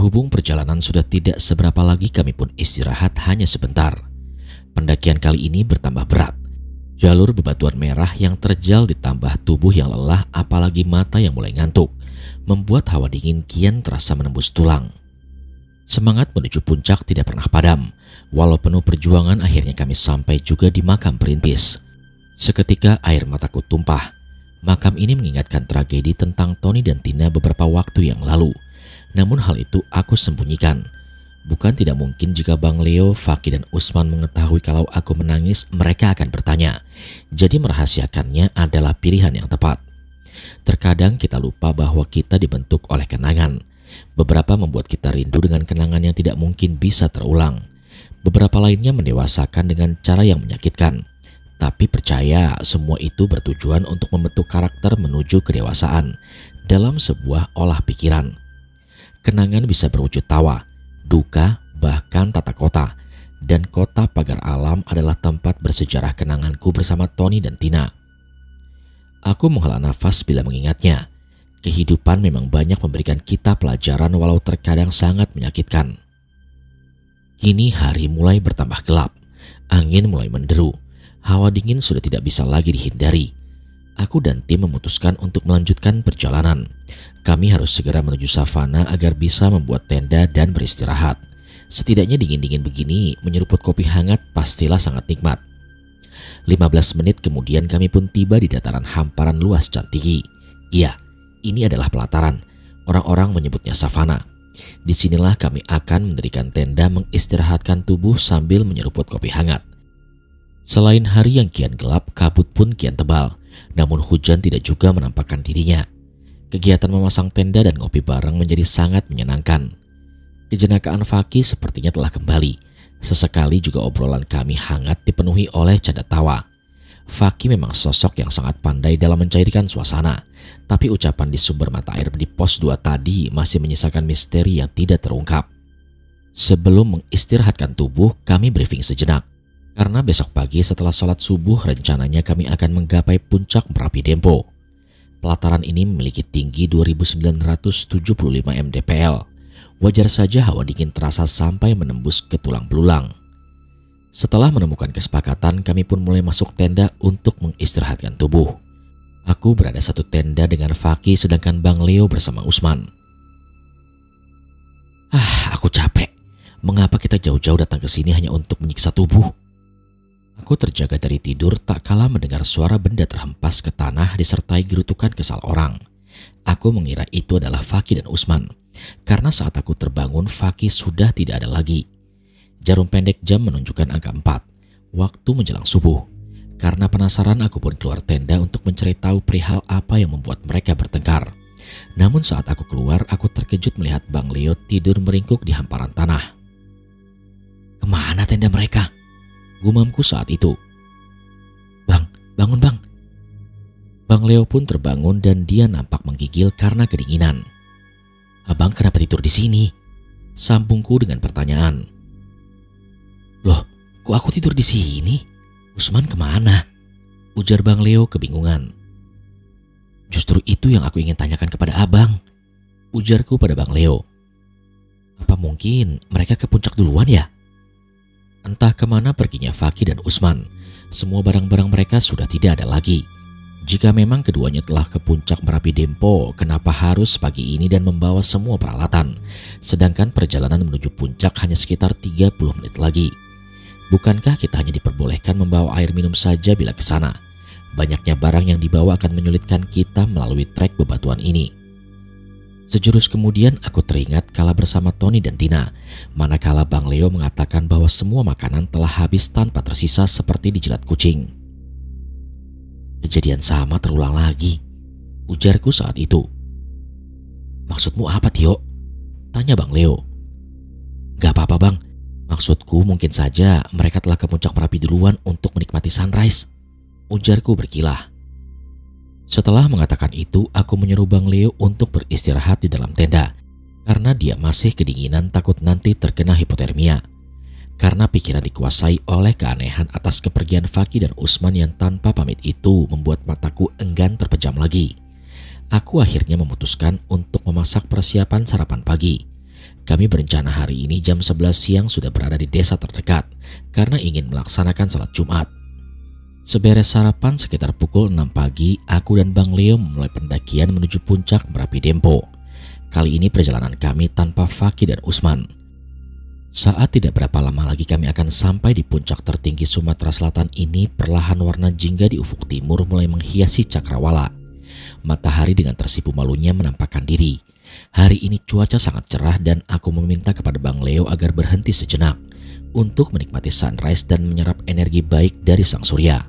Berhubung perjalanan sudah tidak seberapa lagi, kami pun istirahat hanya sebentar. Pendakian kali ini bertambah berat. Jalur bebatuan merah yang terjal ditambah tubuh yang lelah apalagi mata yang mulai ngantuk, membuat hawa dingin kian terasa menembus tulang. Semangat menuju puncak tidak pernah padam. Walau penuh perjuangan, akhirnya kami sampai juga di makam perintis. Seketika air mataku tumpah. Makam ini mengingatkan tragedi tentang Tony dan Tina beberapa waktu yang lalu. Namun hal itu aku sembunyikan. Bukan tidak mungkin jika Bang Leo, Faki dan Usman mengetahui kalau aku menangis, mereka akan bertanya. Jadi merahasiakannya adalah pilihan yang tepat. Terkadang kita lupa bahwa kita dibentuk oleh kenangan. Beberapa membuat kita rindu dengan kenangan yang tidak mungkin bisa terulang. Beberapa lainnya mendewasakan dengan cara yang menyakitkan. Tapi percaya, semua itu bertujuan untuk membentuk karakter menuju kedewasaan dalam sebuah olah pikiran. Kenangan bisa berwujud tawa, duka, bahkan tata kota. Dan kota pagar alam adalah tempat bersejarah kenanganku bersama Tony dan Tina. Aku menghela nafas bila mengingatnya. Kehidupan memang banyak memberikan kita pelajaran walau terkadang sangat menyakitkan. Kini hari mulai bertambah gelap. Angin mulai menderu. Hawa dingin sudah tidak bisa lagi dihindari. Aku dan tim memutuskan untuk melanjutkan perjalanan. Kami harus segera menuju savana agar bisa membuat tenda dan beristirahat. Setidaknya dingin-dingin begini, menyeruput kopi hangat pastilah sangat nikmat. 15 menit kemudian kami pun tiba di dataran hamparan luas Cantigi. Iya, ini adalah pelataran. Orang-orang menyebutnya savana. Disinilah kami akan mendirikan tenda mengistirahatkan tubuh sambil menyeruput kopi hangat. Selain hari yang kian gelap, kabut pun kian tebal. Namun hujan tidak juga menampakkan dirinya. Kegiatan memasang tenda dan ngopi bareng menjadi sangat menyenangkan. Kejenakaan Faki sepertinya telah kembali. Sesekali juga obrolan kami hangat dipenuhi oleh canda tawa. Faki memang sosok yang sangat pandai dalam mencairkan suasana. Tapi ucapan di sumber mata air di pos 2 tadi masih menyisakan misteri yang tidak terungkap. Sebelum mengistirahatkan tubuh, kami briefing sejenak. Karena besok pagi setelah sholat subuh rencananya kami akan menggapai puncak Merapi Dempo. Pelataran ini memiliki tinggi 2.975 mdpl. Wajar saja hawa dingin terasa sampai menembus ke tulang belulang. Setelah menemukan kesepakatan, kami pun mulai masuk tenda untuk mengistirahatkan tubuh. Aku berada satu tenda dengan Faki sedangkan Bang Leo bersama Usman. Aku capek. Mengapa kita jauh-jauh datang ke sini hanya untuk menyiksa tubuh? Aku terjaga dari tidur tak kala mendengar suara benda terhempas ke tanah disertai gerutukan kesal orang. Aku mengira itu adalah Faki dan Usman. Karena saat aku terbangun, Faki sudah tidak ada lagi. Jarum pendek jam menunjukkan angka 4. Waktu menjelang subuh. Karena penasaran aku pun keluar tenda untuk mencari tahu perihal apa yang membuat mereka bertengkar. Namun saat aku keluar, aku terkejut melihat Bang Leo tidur meringkuk di hamparan tanah. Kemana tenda mereka? Gumamku saat itu. Bang, bangun bang. Bang Leo pun terbangun dan dia nampak menggigil karena kedinginan. Abang kenapa tidur di sini? Sambungku dengan pertanyaan. Loh, kok aku tidur di sini? Usman kemana? Ujar Bang Leo kebingungan. Justru itu yang aku ingin tanyakan kepada abang. Ujarku pada Bang Leo. Apa mungkin mereka ke puncak duluan ya? Entah kemana perginya Faki dan Usman. Semua barang-barang mereka sudah tidak ada lagi. Jika memang keduanya telah ke puncak Merapi Dempo, kenapa harus pagi ini dan membawa semua peralatan? Sedangkan perjalanan menuju puncak hanya sekitar 30 menit lagi. Bukankah kita hanya diperbolehkan membawa air minum saja bila ke sana? Banyaknya barang yang dibawa akan menyulitkan kita melalui trek bebatuan ini. Sejurus kemudian aku teringat kala bersama Tony dan Tina, manakala Bang Leo mengatakan bahwa semua makanan telah habis tanpa tersisa seperti dijilat kucing. Kejadian sama terulang lagi, ujarku saat itu. Maksudmu apa, Tio? Tanya Bang Leo. Gak apa-apa bang, maksudku mungkin saja mereka telah ke puncak Merapi duluan untuk menikmati sunrise, ujarku berkilah. Setelah mengatakan itu, aku menyeru Bang Leo untuk beristirahat di dalam tenda. Karena dia masih kedinginan takut nanti terkena hipotermia. Karena pikiran dikuasai oleh keanehan atas kepergian Faki dan Usman yang tanpa pamit itu membuat mataku enggan terpejam lagi. Aku akhirnya memutuskan untuk memasak persiapan sarapan pagi. Kami berencana hari ini jam 11 siang sudah berada di desa terdekat karena ingin melaksanakan sholat Jumat. Seberes sarapan sekitar pukul 6 pagi, aku dan Bang Leo memulai pendakian menuju puncak Merapi Dempo. Kali ini perjalanan kami tanpa Faki dan Usman. Saat tidak berapa lama lagi kami akan sampai di puncak tertinggi Sumatera Selatan ini, perlahan warna jingga di ufuk timur mulai menghiasi cakrawala. Matahari dengan tersipu malunya menampakkan diri. Hari ini cuaca sangat cerah dan aku meminta kepada Bang Leo agar berhenti sejenak untuk menikmati sunrise dan menyerap energi baik dari sang surya.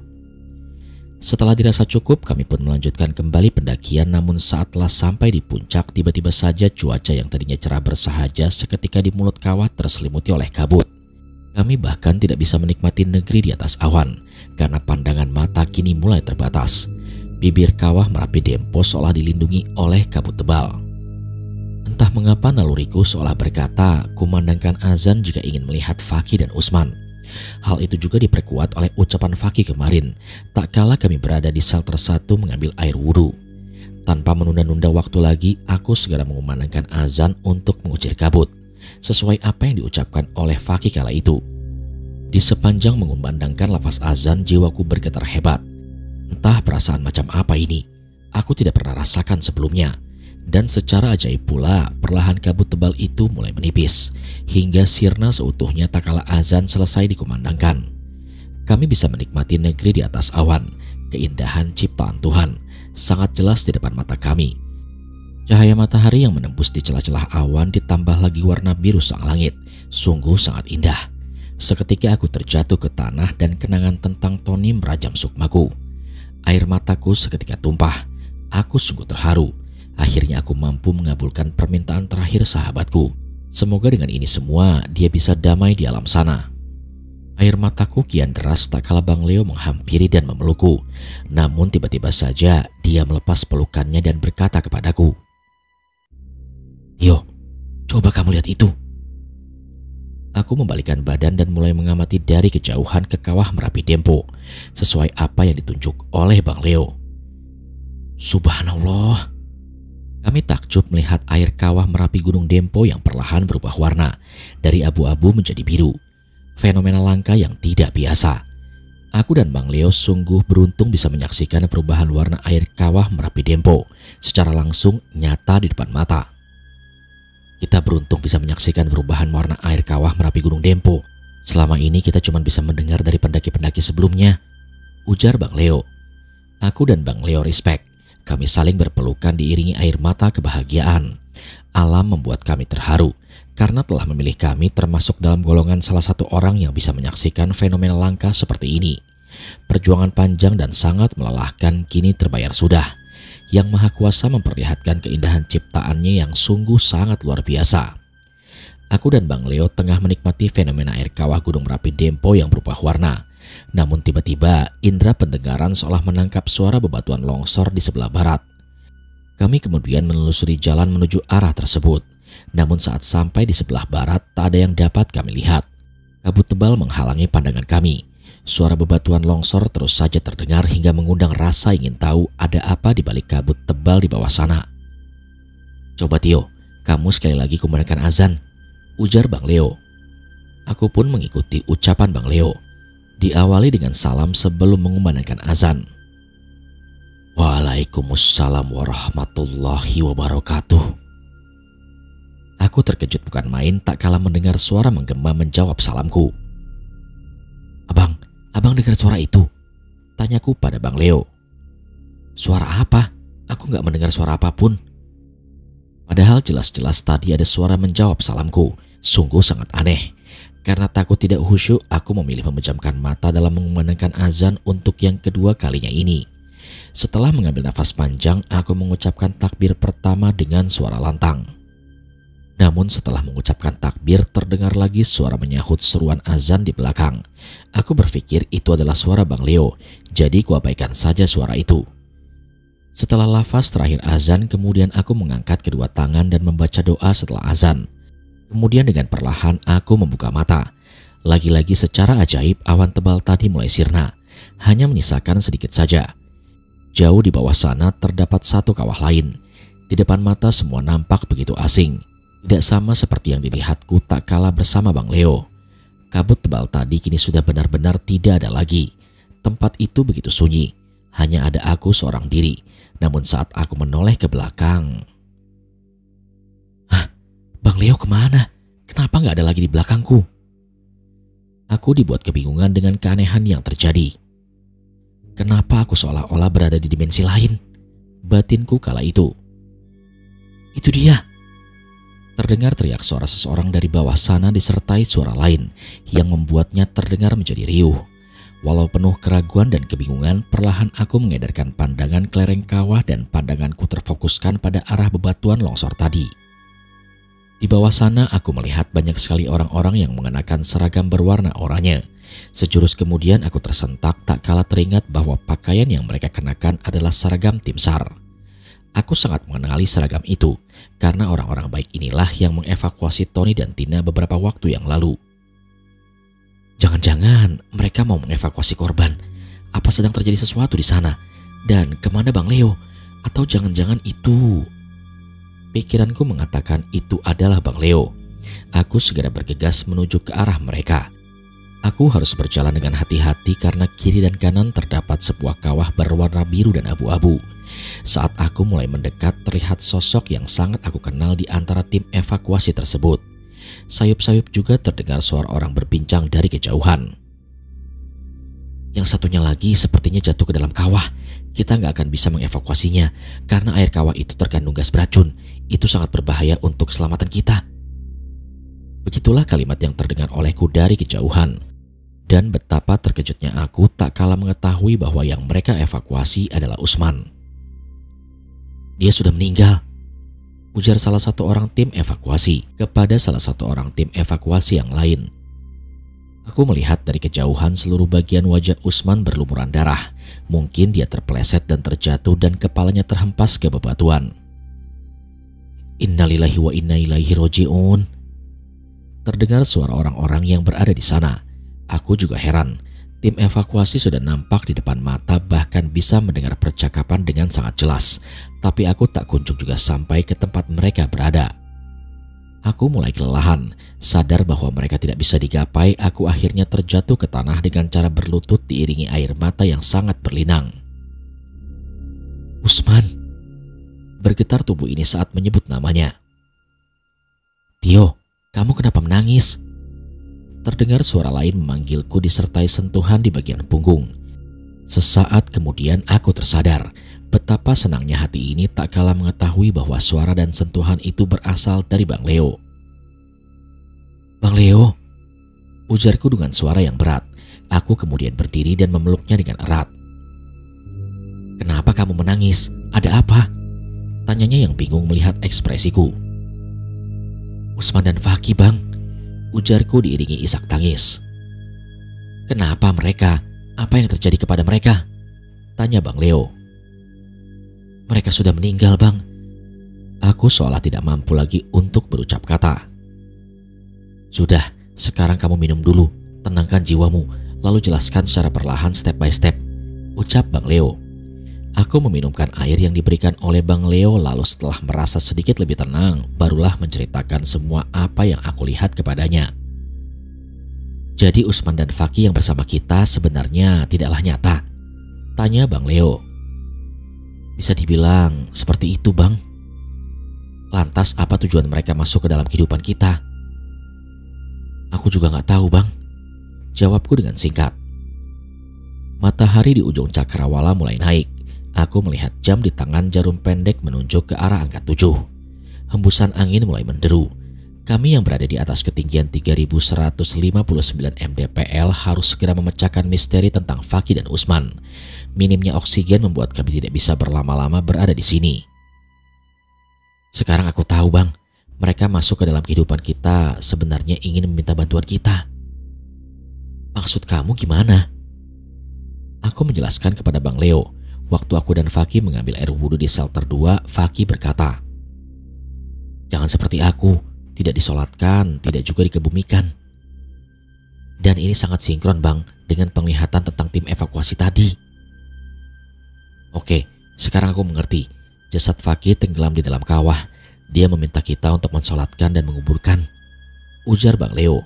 Setelah dirasa cukup, kami pun melanjutkan kembali pendakian, namun saat telah sampai di puncak, tiba-tiba saja cuaca yang tadinya cerah bersahaja seketika di mulut kawah terselimuti oleh kabut. Kami bahkan tidak bisa menikmati negeri di atas awan karena pandangan mata kini mulai terbatas. Bibir kawah Merapi Dempo seolah dilindungi oleh kabut tebal. Entah mengapa naluriku seolah berkata, kumandangkan azan jika ingin melihat Faki dan Usman. Hal itu juga diperkuat oleh ucapan Faki kemarin, tak kala kami berada di shelter 1 mengambil air wudhu. Tanpa menunda-nunda waktu lagi, aku segera mengumandangkan azan untuk mengusir kabut, sesuai apa yang diucapkan oleh Faki kala itu. Di sepanjang mengumandangkan lafaz azan, jiwaku bergetar hebat. Entah perasaan macam apa ini, aku tidak pernah rasakan sebelumnya. Dan secara ajaib pula, perlahan kabut tebal itu mulai menipis, hingga sirna seutuhnya tak kala azan selesai dikumandangkan. Kami bisa menikmati negeri di atas awan, keindahan ciptaan Tuhan, sangat jelas di depan mata kami. Cahaya matahari yang menembus di celah-celah awan ditambah lagi warna biru sang langit, sungguh sangat indah. Seketika aku terjatuh ke tanah dan kenangan tentang Tony merajam sukmaku. Air mataku seketika tumpah, aku sungguh terharu. Akhirnya aku mampu mengabulkan permintaan terakhir sahabatku. Semoga dengan ini semua dia bisa damai di alam sana. Air mataku kian deras tak kala Bang Leo menghampiri dan memelukku. Namun tiba-tiba saja dia melepas pelukannya dan berkata kepadaku, "Yo, coba kamu lihat itu." Aku membalikkan badan dan mulai mengamati dari kejauhan ke kawah Merapi Dempo, sesuai apa yang ditunjuk oleh Bang Leo. Subhanallah. Kami takjub melihat air kawah Merapi Gunung Dempo yang perlahan berubah warna dari abu-abu menjadi biru. Fenomena langka yang tidak biasa. Aku dan Bang Leo sungguh beruntung bisa menyaksikan perubahan warna air kawah Merapi Dempo secara langsung nyata di depan mata. Kita beruntung bisa menyaksikan perubahan warna air kawah Merapi Gunung Dempo. Selama ini kita cuma bisa mendengar dari pendaki-pendaki sebelumnya, ujar Bang Leo. Aku dan Bang Leo respect. Kami saling berpelukan diiringi air mata kebahagiaan. Alam membuat kami terharu karena telah memilih kami termasuk dalam golongan salah satu orang yang bisa menyaksikan fenomena langka seperti ini. Perjuangan panjang dan sangat melelahkan kini terbayar sudah. Yang Maha Kuasa memperlihatkan keindahan ciptaannya yang sungguh sangat luar biasa. Aku dan Bang Leo tengah menikmati fenomena air kawah Gunung Merapi Dempo yang berubah warna. Namun tiba-tiba indera pendengaran seolah menangkap suara bebatuan longsor di sebelah barat. Kami kemudian menelusuri jalan menuju arah tersebut. Namun saat sampai di sebelah barat tak ada yang dapat kami lihat. Kabut tebal menghalangi pandangan kami. Suara bebatuan longsor terus saja terdengar hingga mengundang rasa ingin tahu ada apa di balik kabut tebal di bawah sana. Coba Tio, kamu sekali lagi kumandangkan azan, ujar Bang Leo. Aku pun mengikuti ucapan Bang Leo. Diawali dengan salam sebelum mengumandangkan azan. Waalaikumsalam warahmatullahi wabarakatuh. Aku terkejut bukan main tak kala mendengar suara menggema menjawab salamku. Abang dengar suara itu? Tanyaku pada Bang Leo. Suara apa? Aku gak mendengar suara apapun. Padahal jelas-jelas tadi ada suara menjawab salamku. Sungguh sangat aneh. Karena takut tidak khusyuk, aku memilih memejamkan mata dalam mengumandangkan azan untuk yang kedua kalinya ini. Setelah mengambil nafas panjang, aku mengucapkan takbir pertama dengan suara lantang. Namun setelah mengucapkan takbir, terdengar lagi suara menyahut seruan azan di belakang. Aku berpikir itu adalah suara Bang Leo, jadi kuabaikan saja suara itu. Setelah lafaz terakhir azan, kemudian aku mengangkat kedua tangan dan membaca doa setelah azan. Kemudian dengan perlahan aku membuka mata. Lagi-lagi secara ajaib awan tebal tadi mulai sirna, hanya menyisakan sedikit saja. Jauh di bawah sana terdapat satu kawah lain. Di depan mata semua nampak begitu asing. Tidak sama seperti yang dilihatku tak kalah bersama Bang Leo. Kabut tebal tadi kini sudah benar-benar tidak ada lagi. Tempat itu begitu sunyi, hanya ada aku seorang diri. Namun saat aku menoleh ke belakang, "Hah, Bang Leo kemana? Kenapa nggak ada lagi di belakangku?" Aku dibuat kebingungan dengan keanehan yang terjadi. Kenapa aku seolah-olah berada di dimensi lain? Batinku kala itu. "Itu dia!" Terdengar teriak suara seseorang dari bawah sana disertai suara lain yang membuatnya terdengar menjadi riuh. Walau penuh keraguan dan kebingungan, perlahan aku mengedarkan pandangan ke lereng kawah dan pandanganku terfokuskan pada arah bebatuan longsor tadi. Di bawah sana aku melihat banyak sekali orang-orang yang mengenakan seragam berwarna oranye. Sejurus kemudian aku tersentak tak kala teringat bahwa pakaian yang mereka kenakan adalah seragam tim SAR. Aku sangat mengenali seragam itu karena orang-orang baik inilah yang mengevakuasi Tony dan Tina beberapa waktu yang lalu. Jangan-jangan mereka mau mengevakuasi korban. Apa sedang terjadi sesuatu di sana? Dan kemana Bang Leo? Atau jangan-jangan itu... Pikiranku mengatakan itu adalah Bang Leo. Aku segera bergegas menuju ke arah mereka. Aku harus berjalan dengan hati-hati karena kiri dan kanan terdapat sebuah kawah berwarna biru dan abu-abu. Saat aku mulai mendekat, terlihat sosok yang sangat aku kenal di antara tim evakuasi tersebut. Sayup-sayup juga terdengar suara orang berbincang dari kejauhan. "Yang satunya lagi sepertinya jatuh ke dalam kawah. Kita nggak akan bisa mengevakuasinya karena air kawah itu terkandung gas beracun. Itu sangat berbahaya untuk keselamatan kita." Begitulah kalimat yang terdengar olehku dari kejauhan. Dan betapa terkejutnya aku tak kala mengetahui bahwa yang mereka evakuasi adalah Usman. "Dia sudah meninggal," ujar salah satu orang tim evakuasi kepada salah satu orang tim evakuasi yang lain. Aku melihat dari kejauhan seluruh bagian wajah Usman berlumuran darah. Mungkin dia terpeleset dan terjatuh dan kepalanya terhempas ke bebatuan. "Innalillahi wa inna ilaihi roji'un." Terdengar suara orang-orang yang berada di sana. Aku juga heran. Tim evakuasi sudah nampak di depan mata, bahkan bisa mendengar percakapan dengan sangat jelas. Tapi aku tak kunjung juga sampai ke tempat mereka berada. Aku mulai kelelahan, sadar bahwa mereka tidak bisa digapai. Aku akhirnya terjatuh ke tanah dengan cara berlutut diiringi air mata yang sangat berlinang. "Usman!" Bergetar tubuh ini saat menyebut namanya. "Tio, kamu kenapa menangis?" Terdengar suara lain memanggilku disertai sentuhan di bagian punggung. Sesaat kemudian aku tersadar betapa senangnya hati ini tak kala mengetahui bahwa suara dan sentuhan itu berasal dari Bang Leo. "Bang Leo," ujarku dengan suara yang berat. Aku kemudian berdiri dan memeluknya dengan erat. "Kenapa kamu menangis? Ada apa?" tanyanya yang bingung melihat ekspresiku. "Usman dan Faki, Bang," ujarku diiringi isak tangis. "Kenapa mereka? Apa yang terjadi kepada mereka?" tanya Bang Leo. "Mereka sudah meninggal, Bang." Aku seolah tidak mampu lagi untuk berucap kata. "Sudah, sekarang kamu minum dulu, tenangkan jiwamu, lalu jelaskan secara perlahan step by step," ucap Bang Leo. Aku meminumkan air yang diberikan oleh Bang Leo, lalu setelah merasa sedikit lebih tenang, barulah menceritakan semua apa yang aku lihat kepadanya. "Jadi Usman dan Faki yang bersama kita sebenarnya tidaklah nyata?" tanya Bang Leo. "Bisa dibilang seperti itu, Bang." "Lantas apa tujuan mereka masuk ke dalam kehidupan kita?" "Aku juga gak tahu, Bang," jawabku dengan singkat. Matahari di ujung cakrawala mulai naik. Aku melihat jam di tangan jarum pendek menunjuk ke arah angka 7. Hembusan angin mulai menderu. Kami yang berada di atas ketinggian 3159 mdpl harus segera memecahkan misteri tentang Faki dan Usman. Minimnya oksigen membuat kami tidak bisa berlama-lama berada di sini. "Sekarang aku tahu, Bang. Mereka masuk ke dalam kehidupan kita sebenarnya ingin meminta bantuan kita." "Maksud kamu gimana?" Aku menjelaskan kepada Bang Leo. Waktu aku dan Faki mengambil air wudhu di shelter 2, Faki berkata, "Jangan seperti aku, tidak disolatkan, tidak juga dikebumikan." Dan ini sangat sinkron, Bang, dengan penglihatan tentang tim evakuasi tadi. "Oke, sekarang aku mengerti. Jasad Faki tenggelam di dalam kawah. Dia meminta kita untuk mensolatkan dan menguburkan, ujar Bang Leo.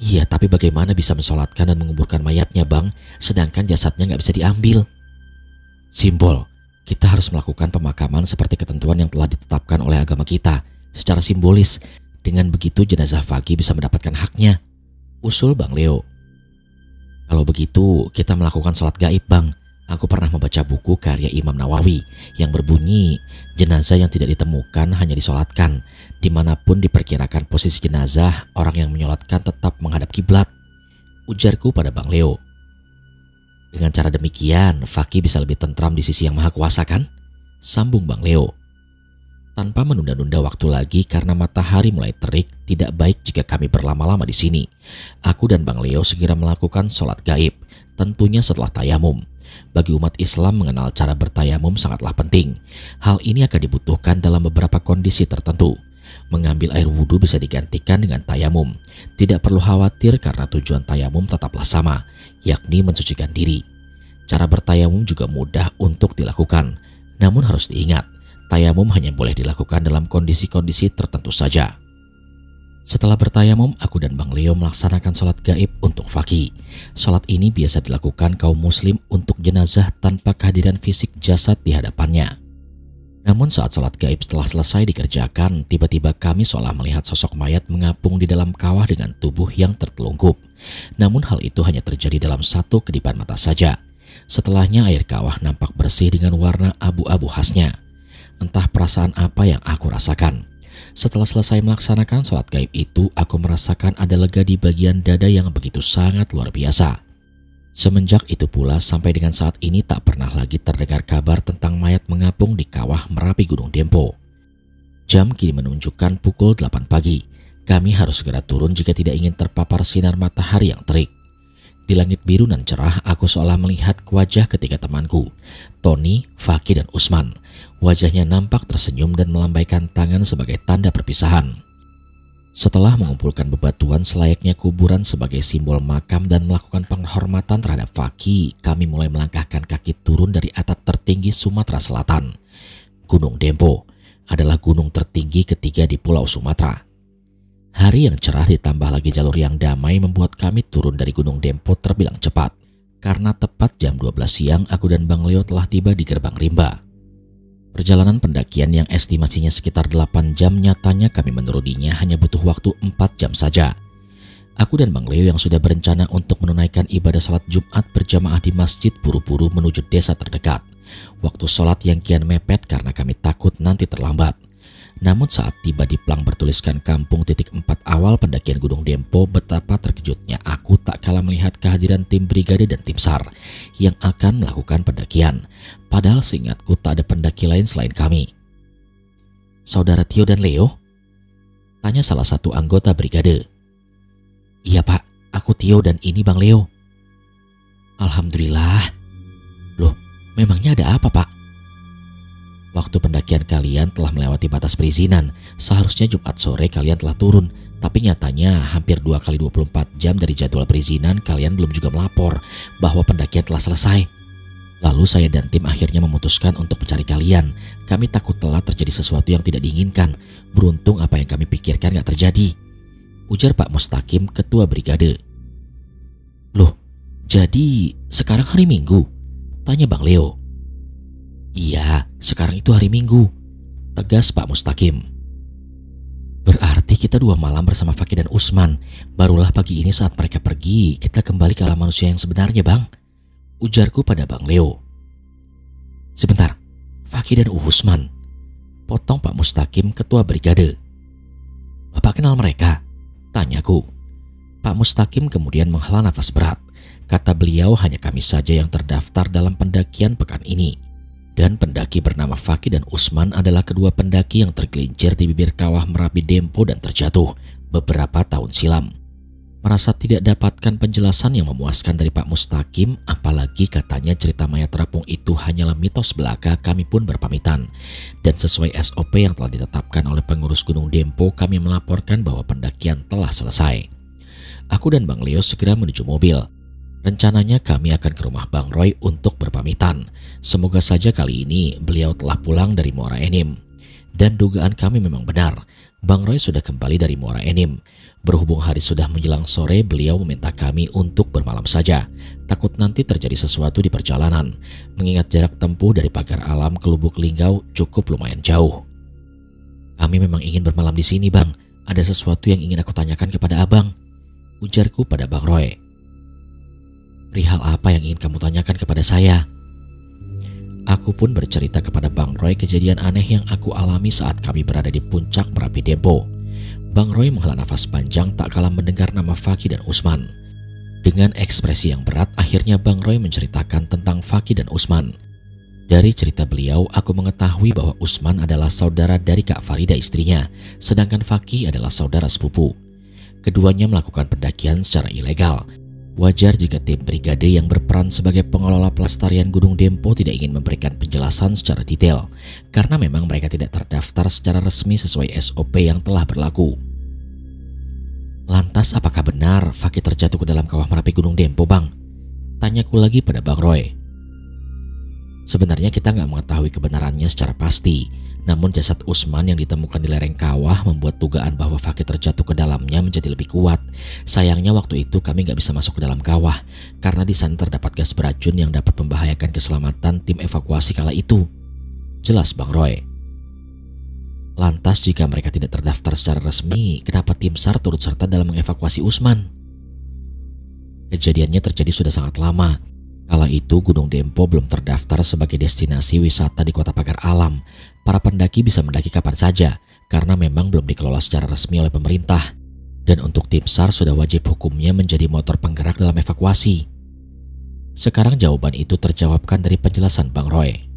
Iya, tapi bagaimana bisa mensolatkan dan menguburkan mayatnya, Bang, sedangkan jasadnya nggak bisa diambil? Simbol, kita harus melakukan pemakaman seperti ketentuan yang telah ditetapkan oleh agama kita, secara simbolis. Dengan begitu jenazah Faki bisa mendapatkan haknya, usul Bang Leo. Kalau begitu, kita melakukan sholat gaib, Bang. Aku pernah membaca buku karya Imam Nawawi yang berbunyi, jenazah yang tidak ditemukan hanya disolatkan. Dimanapun diperkirakan posisi jenazah, orang yang menyolatkan tetap menghadap kiblat, ujarku pada Bang Leo. Dengan cara demikian, Faki bisa lebih tentram di sisi yang maha kuasa, kan? Sambung Bang Leo. Tanpa menunda-nunda waktu lagi karena matahari mulai terik, tidak baik jika kami berlama-lama di sini. Aku dan Bang Leo segera melakukan sholat gaib, tentunya setelah tayamum. Bagi umat Islam, mengenal cara bertayamum sangatlah penting. Hal ini akan dibutuhkan dalam beberapa kondisi tertentu. Mengambil air wudhu bisa digantikan dengan tayamum. Tidak perlu khawatir karena tujuan tayamum tetaplah sama, yakni mensucikan diri. Cara bertayamum juga mudah untuk dilakukan. Namun harus diingat, tayamum hanya boleh dilakukan dalam kondisi-kondisi tertentu saja. Setelah bertayamum, aku dan Bang Leo melaksanakan sholat gaib untuk Faki. Sholat ini biasa dilakukan kaum muslim untuk jenazah tanpa kehadiran fisik jasad di hadapannya. Namun saat sholat gaib telah selesai dikerjakan, tiba-tiba kami seolah melihat sosok mayat mengapung di dalam kawah dengan tubuh yang tertelungkup. Namun hal itu hanya terjadi dalam satu kedipan mata saja. Setelahnya air kawah nampak bersih dengan warna abu-abu khasnya. Entah perasaan apa yang aku rasakan. Setelah selesai melaksanakan sholat gaib itu, aku merasakan ada lega di bagian dada yang begitu sangat luar biasa. Semenjak itu pula, sampai dengan saat ini tak pernah lagi terdengar kabar tentang mayat mengapung di kawah Merapi Gunung Dempo. Jam kini menunjukkan pukul 8 pagi. Kami harus segera turun jika tidak ingin terpapar sinar matahari yang terik. Di langit biru nan cerah, aku seolah melihat wajah ketiga temanku, Tony, Faki, dan Usman. Wajahnya nampak tersenyum dan melambaikan tangan sebagai tanda perpisahan. Setelah mengumpulkan bebatuan selayaknya kuburan sebagai simbol makam dan melakukan penghormatan terhadap Faki, kami mulai melangkahkan kaki turun dari atap tertinggi Sumatera Selatan. Gunung Dempo adalah gunung tertinggi ketiga di Pulau Sumatera. Hari yang cerah ditambah lagi jalur yang damai membuat kami turun dari Gunung Dempo terbilang cepat. Karena tepat jam 12 siang, aku dan Bang Leo telah tiba di Gerbang Rimba. Perjalanan pendakian yang estimasinya sekitar 8 jam, nyatanya kami menuruninya hanya butuh waktu 4 jam saja. Aku dan Bang Leo yang sudah berencana untuk menunaikan ibadah sholat Jumat berjamaah di masjid buru-buru menuju desa terdekat. Waktu sholat yang kian mepet karena kami takut nanti terlambat. Namun saat tiba di plang bertuliskan kampung titik 4 awal pendakian Gunung Dempo, betapa terkejutnya aku tak kalah melihat kehadiran tim brigade dan tim SAR yang akan melakukan pendakian. Padahal seingatku tak ada pendaki lain selain kami. Saudara Tio dan Leo? Tanya salah satu anggota brigade. Iya Pak, aku Tio dan ini Bang Leo. Alhamdulillah. Loh, memangnya ada apa Pak? Waktu pendakian kalian telah melewati batas perizinan. Seharusnya Jumat sore kalian telah turun. Tapi nyatanya hampir 2 kali 24 jam dari jadwal perizinan kalian belum juga melapor bahwa pendakian telah selesai. Lalu saya dan tim akhirnya memutuskan untuk mencari kalian. Kami takut telah terjadi sesuatu yang tidak diinginkan. Beruntung apa yang kami pikirkan gak terjadi, ujar Pak Mustaqim, ketua brigade. Loh, jadi sekarang hari Minggu? Tanya Bang Leo. Iya, sekarang itu hari Minggu, tegas Pak Mustaqim. Berarti kita 2 malam bersama Faki dan Usman. Barulah pagi ini saat mereka pergi, kita kembali ke alam manusia yang sebenarnya Bang, ujarku pada Bang Leo. Sebentar, Faki dan Usman, potong Pak Mustaqim, ketua brigade. Bapak kenal mereka? Tanyaku. Pak Mustaqim kemudian menghela nafas berat. Kata beliau, hanya kami saja yang terdaftar dalam pendakian pekan ini. Dan pendaki bernama Faki dan Usman adalah kedua pendaki yang tergelincir di bibir kawah Merapi Dempo dan terjatuh beberapa tahun silam. Merasa tidak dapatkan penjelasan yang memuaskan dari Pak Mustaqim, apalagi katanya cerita mayat terapung itu hanyalah mitos belaka, kami pun berpamitan. Dan sesuai SOP yang telah ditetapkan oleh pengurus Gunung Dempo, kami melaporkan bahwa pendakian telah selesai. Aku dan Bang Leo segera menuju mobil. Rencananya kami akan ke rumah Bang Roy untuk berpamitan. Semoga saja kali ini beliau telah pulang dari Muara Enim. Dan dugaan kami memang benar, Bang Roy sudah kembali dari Muara Enim. Berhubung hari sudah menjelang sore, beliau meminta kami untuk bermalam saja. Takut nanti terjadi sesuatu di perjalanan, mengingat jarak tempuh dari Pagar Alam ke Lubuk Linggau cukup lumayan jauh. Kami memang ingin bermalam di sini, Bang. Ada sesuatu yang ingin aku tanyakan kepada Abang, ujarku pada Bang Roy. Perihal apa yang ingin kamu tanyakan kepada saya? Aku pun bercerita kepada Bang Roy kejadian aneh yang aku alami saat kami berada di puncak Merapi Dempo. Bang Roy menghela nafas panjang tak kalah mendengar nama Fakih dan Usman. Dengan ekspresi yang berat, akhirnya Bang Roy menceritakan tentang Fakih dan Usman. Dari cerita beliau, aku mengetahui bahwa Usman adalah saudara dari Kak Farida istrinya, sedangkan Fakih adalah saudara sepupu. Keduanya melakukan pendakian secara ilegal. Wajar jika tim brigade yang berperan sebagai pengelola pelestarian Gunung Dempo tidak ingin memberikan penjelasan secara detail, karena memang mereka tidak terdaftar secara resmi sesuai SOP yang telah berlaku. Lantas apakah benar Fakih terjatuh ke dalam kawah Merapi Gunung Dempo, Bang? Tanyaku lagi pada Bang Roy. Sebenarnya kita nggak mengetahui kebenarannya secara pasti, namun jasad Usman yang ditemukan di lereng kawah membuat dugaan bahwa Fakih terjatuh ke dalamnya menjadi lebih kuat. Sayangnya waktu itu kami nggak bisa masuk ke dalam kawah, karena di sana terdapat gas beracun yang dapat membahayakan keselamatan tim evakuasi kala itu. Jelas Bang Roy. Lantas jika mereka tidak terdaftar secara resmi, kenapa tim SAR turut serta dalam mengevakuasi Usman? Kejadiannya terjadi sudah sangat lama. Kala itu Gunung Dempo belum terdaftar sebagai destinasi wisata di Kota Pagar Alam. Para pendaki bisa mendaki kapan saja karena memang belum dikelola secara resmi oleh pemerintah. Dan untuk tim SAR sudah wajib hukumnya menjadi motor penggerak dalam evakuasi. Sekarang jawaban itu terjawabkan dari penjelasan Bang Roy.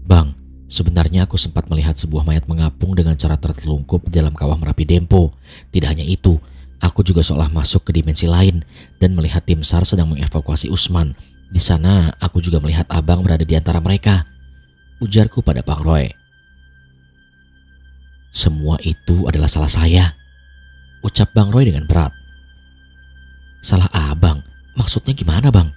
Bang, sebenarnya aku sempat melihat sebuah mayat mengapung dengan cara tertelungkup di dalam kawah Merapi Dempo. Tidak hanya itu, aku juga seolah masuk ke dimensi lain dan melihat tim SAR sedang mengevakuasi Usman. Di sana aku juga melihat Abang berada di antara mereka, ujarku pada Bang Roy. Semua itu adalah salah saya, ucap Bang Roy dengan berat. Salah Abang? Maksudnya gimana, Bang?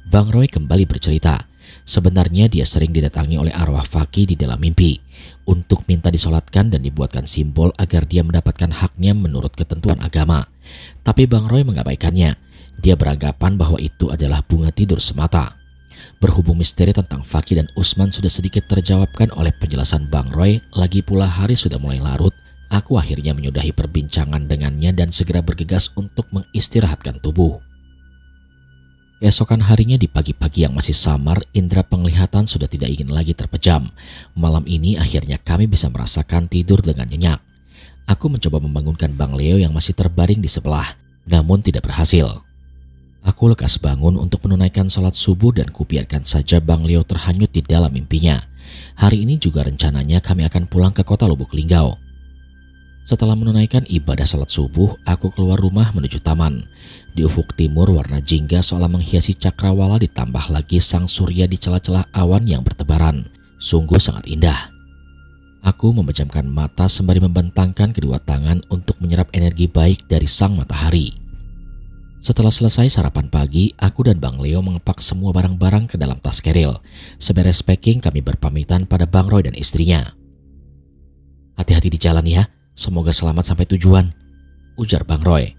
Bang Roy kembali bercerita. Sebenarnya dia sering didatangi oleh arwah Fakih di dalam mimpi untuk minta disolatkan dan dibuatkan simbol agar dia mendapatkan haknya menurut ketentuan agama. Tapi Bang Roy mengabaikannya. Dia beranggapan bahwa itu adalah bunga tidur semata. Berhubung misteri tentang Fakih dan Usman sudah sedikit terjawabkan oleh penjelasan Bang Roy, lagi pula hari sudah mulai larut, aku akhirnya menyudahi perbincangan dengannya dan segera bergegas untuk mengistirahatkan tubuh. Keesokan harinya di pagi-pagi yang masih samar, indera penglihatan sudah tidak ingin lagi terpejam. Malam ini akhirnya kami bisa merasakan tidur dengan nyenyak. Aku mencoba membangunkan Bang Leo yang masih terbaring di sebelah, namun tidak berhasil. Aku lekas bangun untuk menunaikan sholat subuh dan kubiarkan saja Bang Leo terhanyut di dalam mimpinya. Hari ini juga rencananya kami akan pulang ke kota Lubuk Linggau. Setelah menunaikan ibadah sholat subuh, aku keluar rumah menuju taman. Di ufuk timur warna jingga seolah menghiasi cakrawala, ditambah lagi sang surya di celah-celah awan yang bertebaran. Sungguh sangat indah. Aku memejamkan mata sembari membentangkan kedua tangan untuk menyerap energi baik dari sang matahari. Setelah selesai sarapan pagi, aku dan Bang Leo mengepak semua barang-barang ke dalam tas keril. Seberes packing, kami berpamitan pada Bang Roy dan istrinya. Hati-hati di jalan ya. Semoga selamat sampai tujuan, ujar Bang Roy.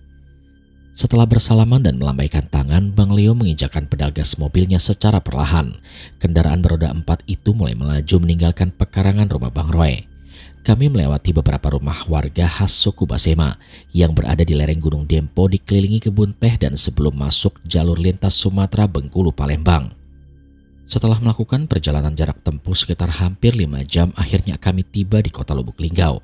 Setelah bersalaman dan melambaikan tangan, Bang Leo menginjakkan pedal gas mobilnya secara perlahan. Kendaraan beroda 4 itu mulai melaju meninggalkan pekarangan rumah Bang Roy. Kami melewati beberapa rumah warga khas suku Basema yang berada di lereng Gunung Dempo, dikelilingi kebun teh dan sebelum masuk jalur lintas Sumatera Bengkulu Palembang. Setelah melakukan perjalanan jarak tempuh sekitar hampir 5 jam, akhirnya kami tiba di kota Lubuk Linggau.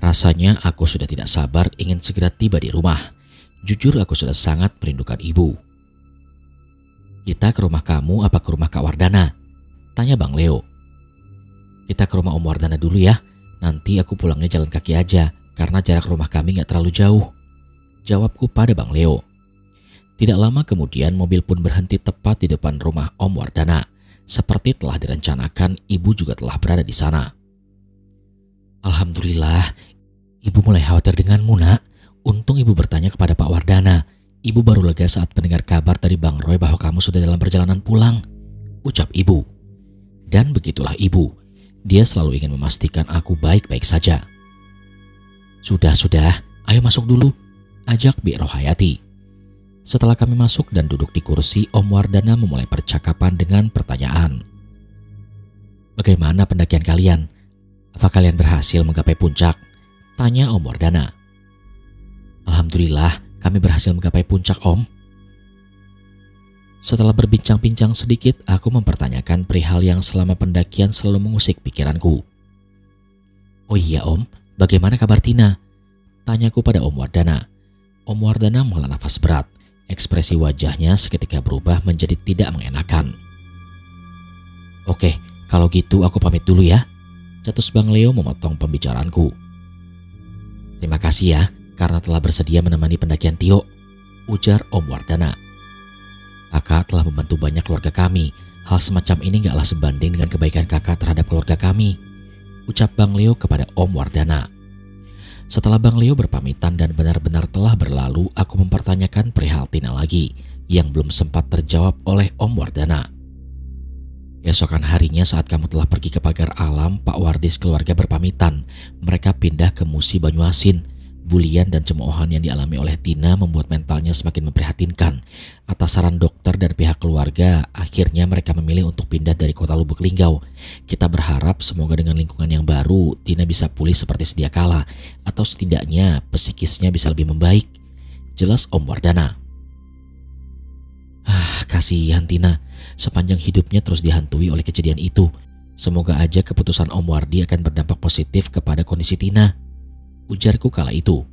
Rasanya aku sudah tidak sabar ingin segera tiba di rumah. Jujur aku sudah sangat merindukan ibu. Kita ke rumah kamu apa ke rumah Kak Wardana? Tanya Bang Leo. Kita ke rumah Om Wardana dulu ya. Nanti aku pulangnya jalan kaki aja karena jarak rumah kami gak terlalu jauh, jawabku pada Bang Leo. Tidak lama kemudian mobil pun berhenti tepat di depan rumah Om Wardana. Seperti telah direncanakan, ibu juga telah berada di sana. Alhamdulillah, ibu mulai khawatir denganmu, Nak. Untung ibu bertanya kepada Pak Wardana. Ibu baru lega saat mendengar kabar dari Bang Roy bahwa kamu sudah dalam perjalanan pulang, ucap ibu. Dan begitulah ibu. Dia selalu ingin memastikan aku baik-baik saja. Sudah, ayo masuk dulu, ajak Bi Rohayati. Setelah kami masuk dan duduk di kursi, Om Wardana memulai percakapan dengan pertanyaan. Bagaimana pendakian kalian? Apa kalian berhasil menggapai puncak? Tanya Om Wardana. Alhamdulillah, kami berhasil menggapai puncak, Om. Setelah berbincang-bincang sedikit, aku mempertanyakan perihal yang selama pendakian selalu mengusik pikiranku. Oh iya, Om, bagaimana kabar Tina? Tanyaku pada Om Wardana. Om Wardana menghela nafas berat. Ekspresi wajahnya seketika berubah menjadi tidak mengenakan. Oke, kalau gitu aku pamit dulu ya. Catus Bang Leo memotong pembicaraanku. Terima kasih ya, karena telah bersedia menemani pendakian Tio, ujar Om Wardana. Kakak telah membantu banyak keluarga kami. Hal semacam ini gaklah sebanding dengan kebaikan kakak terhadap keluarga kami, ucap Bang Leo kepada Om Wardana. Setelah Bang Leo berpamitan dan benar-benar telah berlalu, aku mempertanyakan perihal Tina lagi yang belum sempat terjawab oleh Om Wardana. Keesokan harinya saat kamu telah pergi ke pagar alam, Pak Wardis keluarga berpamitan. Mereka pindah ke Musi Banyuasin. Bulian dan cemoohan yang dialami oleh Tina membuat mentalnya semakin memprihatinkan. Atas saran dokter dan pihak keluarga, akhirnya mereka memilih untuk pindah dari kota Lubuk Linggau. Kita berharap semoga dengan lingkungan yang baru, Tina bisa pulih seperti sedia kala, atau setidaknya psikisnya bisa lebih membaik, jelas Om Wardana. Kasihan Tina, sepanjang hidupnya terus dihantui oleh kejadian itu. Semoga aja keputusan Om Wardi akan berdampak positif kepada kondisi Tina, ujarku kala itu.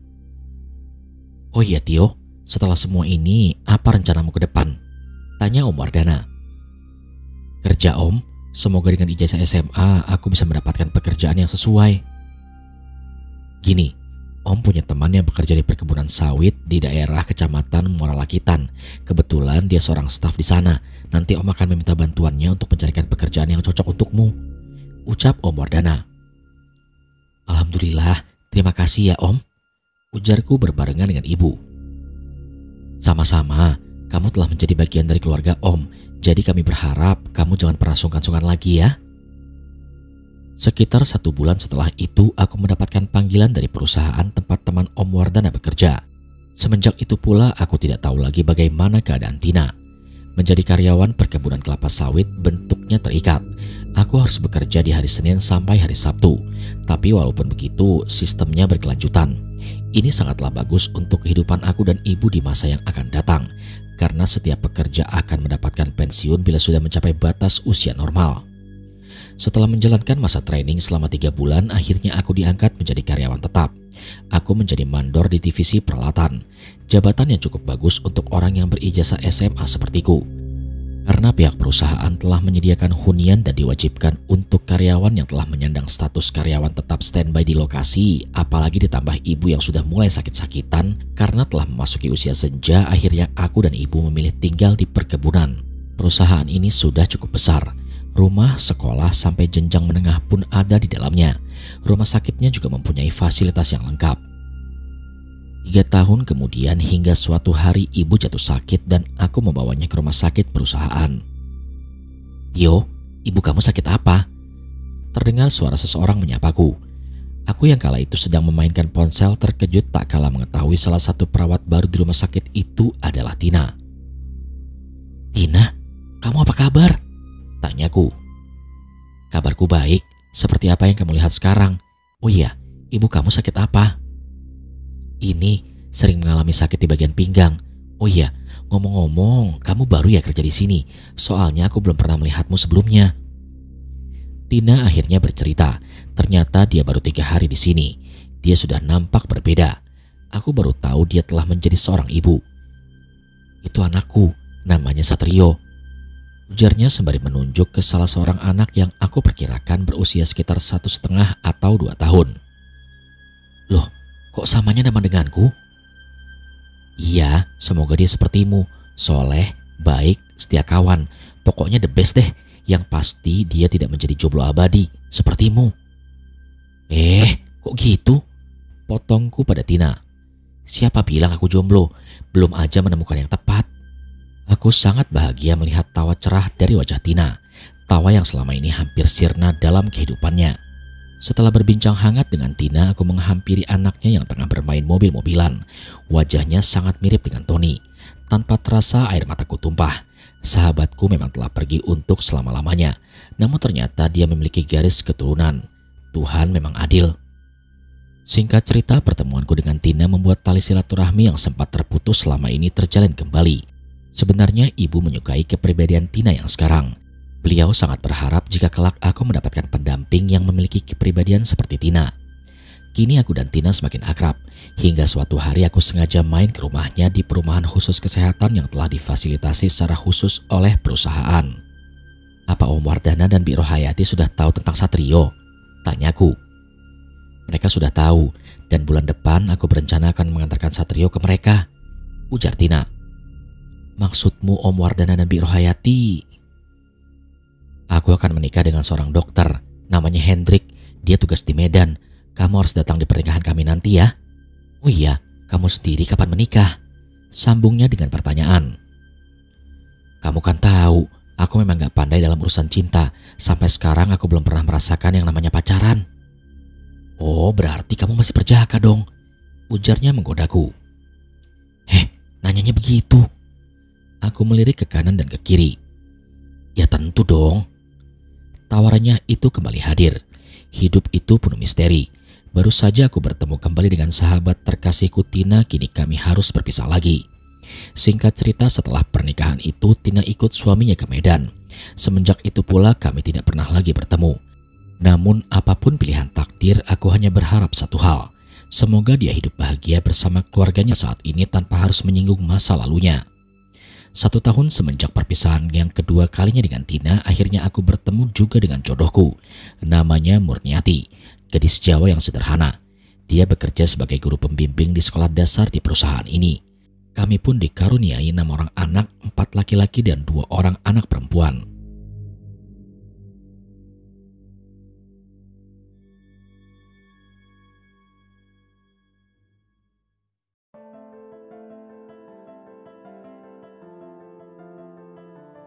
Oh iya Tio, setelah semua ini apa rencanamu ke depan? Tanya Om Wardana. Kerja Om, semoga dengan ijazah SMA aku bisa mendapatkan pekerjaan yang sesuai. Gini, Om punya teman yang bekerja di perkebunan sawit di daerah Kecamatan Muaralakitan. Kebetulan dia seorang staf di sana. Nanti Om akan meminta bantuannya untuk mencarikan pekerjaan yang cocok untukmu, ucap Om Wardana. Alhamdulillah, terima kasih ya Om, ujarku berbarengan dengan ibu. Sama-sama, kamu telah menjadi bagian dari keluarga Om, jadi kami berharap kamu jangan pernah sungkan-sungkan lagi ya. Sekitar 1 bulan setelah itu, aku mendapatkan panggilan dari perusahaan tempat teman Om Wardana bekerja. Semenjak itu pula, aku tidak tahu lagi bagaimana keadaan Tina. Menjadi karyawan perkebunan kelapa sawit bentuknya terikat. Aku harus bekerja di hari Senin sampai hari Sabtu. Tapi walaupun begitu, sistemnya berkelanjutan. Ini sangatlah bagus untuk kehidupan aku dan ibu di masa yang akan datang, karena setiap pekerja akan mendapatkan pensiun bila sudah mencapai batas usia normal. Setelah menjalankan masa training selama 3 bulan, akhirnya aku diangkat menjadi karyawan tetap. Aku menjadi mandor di divisi peralatan, jabatan yang cukup bagus untuk orang yang berijazah SMA sepertiku. Karena pihak perusahaan telah menyediakan hunian dan diwajibkan untuk karyawan yang telah menyandang status karyawan tetap standby di lokasi, apalagi ditambah ibu yang sudah mulai sakit-sakitan karena telah memasuki usia senja, akhirnya aku dan ibu memilih tinggal di perkebunan. Perusahaan ini sudah cukup besar. Rumah, sekolah, sampai jenjang menengah pun ada di dalamnya. Rumah sakitnya juga mempunyai fasilitas yang lengkap. 3 tahun kemudian hingga suatu hari ibu jatuh sakit dan aku membawanya ke rumah sakit perusahaan. Tio, ibu kamu sakit apa? Terdengar suara seseorang menyapaku. Aku yang kala itu sedang memainkan ponsel terkejut tak kala mengetahui salah satu perawat baru di rumah sakit itu adalah Tina. Tina, kamu apa kabar? Tanyaku. Kabarku baik, seperti apa yang kamu lihat sekarang. Oh iya, ibu kamu sakit apa? Ini, sering mengalami sakit di bagian pinggang. Oh iya, ngomong-ngomong, kamu baru ya kerja di sini. Soalnya aku belum pernah melihatmu sebelumnya. Tina akhirnya bercerita, ternyata dia baru 3 hari di sini. Dia sudah nampak berbeda. Aku baru tahu dia telah menjadi seorang ibu. Itu anakku, namanya Satrio, ujarnya sembari menunjuk ke salah seorang anak yang aku perkirakan berusia sekitar 1,5 atau 2 tahun. Loh, kok samanya nama denganku? Iya, semoga dia sepertimu, soleh, baik, setia kawan. Pokoknya the best deh, yang pasti dia tidak menjadi jomblo abadi, sepertimu. Kok gitu? Potongku pada Tina. Siapa bilang aku jomblo? Belum aja menemukan yang tepat. Aku sangat bahagia melihat tawa cerah dari wajah Tina. tawa yang selama ini hampir sirna dalam kehidupannya. Setelah berbincang hangat dengan Tina, aku menghampiri anaknya yang tengah bermain mobil-mobilan. Wajahnya sangat mirip dengan Tony. Tanpa terasa air mataku tumpah. Sahabatku memang telah pergi untuk selama-lamanya. Namun ternyata dia memiliki garis keturunan. Tuhan memang adil. Singkat cerita, pertemuanku dengan Tina membuat tali silaturahmi yang sempat terputus selama ini terjalin kembali. Sebenarnya ibu menyukai kepribadian Tina yang sekarang. Beliau sangat berharap jika kelak aku mendapatkan pendamping yang memiliki kepribadian seperti Tina. Kini aku dan Tina semakin akrab, hingga suatu hari aku sengaja main ke rumahnya di perumahan khusus kesehatan yang telah difasilitasi secara khusus oleh perusahaan. "Apa Om Wardana dan Bi Rohayati sudah tahu tentang Satrio?" tanyaku. "Mereka sudah tahu, dan bulan depan aku berencana akan mengantarkan Satrio ke mereka," ujar Tina. "Maksudmu Om Wardana dan Bi Rohayati?" "Aku akan menikah dengan seorang dokter, namanya Hendrik. Dia tugas di Medan. Kamu harus datang di pernikahan kami nanti ya." "Oh iya, kamu sendiri kapan menikah?" sambungnya dengan pertanyaan. "Kamu kan tahu, aku memang gak pandai dalam urusan cinta. Sampai sekarang aku belum pernah merasakan yang namanya pacaran." "Oh, berarti kamu masih perjaka dong," ujarnya menggodaku. Nanyanya begitu?" Aku melirik ke kanan dan ke kiri. "Ya tentu dong." Tawarannya itu kembali hadir. Hidup itu penuh misteri. Baru saja aku bertemu kembali dengan sahabat terkasihku Tina, kini kami harus berpisah lagi. Singkat cerita, setelah pernikahan itu Tina ikut suaminya ke Medan. Semenjak itu pula kami tidak pernah lagi bertemu. Namun apapun pilihan takdir, aku hanya berharap satu hal. Semoga dia hidup bahagia bersama keluarganya saat ini tanpa harus menyinggung masa lalunya. 1 tahun semenjak perpisahan yang kedua kalinya dengan Tina, akhirnya aku bertemu juga dengan jodohku. Namanya Murniati, gadis Jawa yang sederhana. Dia bekerja sebagai guru pembimbing di sekolah dasar di perusahaan ini. Kami pun dikaruniai 6 orang anak, 4 laki-laki dan 2 orang anak perempuan.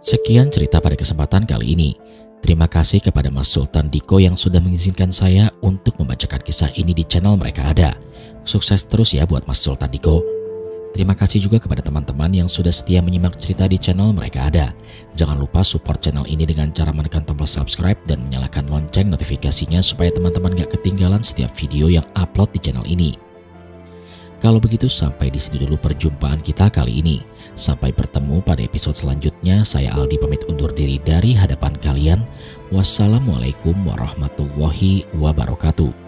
Sekian cerita pada kesempatan kali ini. Terima kasih kepada Mas Sultan Diko yang sudah mengizinkan saya untuk membacakan kisah ini di channel Mereka Ada. Sukses terus ya buat Mas Sultan Diko. Terima kasih juga kepada teman-teman yang sudah setia menyimak cerita di channel Mereka Ada. Jangan lupa support channel ini dengan cara menekan tombol subscribe dan menyalakan lonceng notifikasinya supaya teman-teman gak ketinggalan setiap video yang upload di channel ini. Kalau begitu sampai di sini dulu perjumpaan kita kali ini. Sampai bertemu pada episode selanjutnya. Saya Aldi pamit undur diri dari hadapan kalian. Wassalamualaikum warahmatullahi wabarakatuh.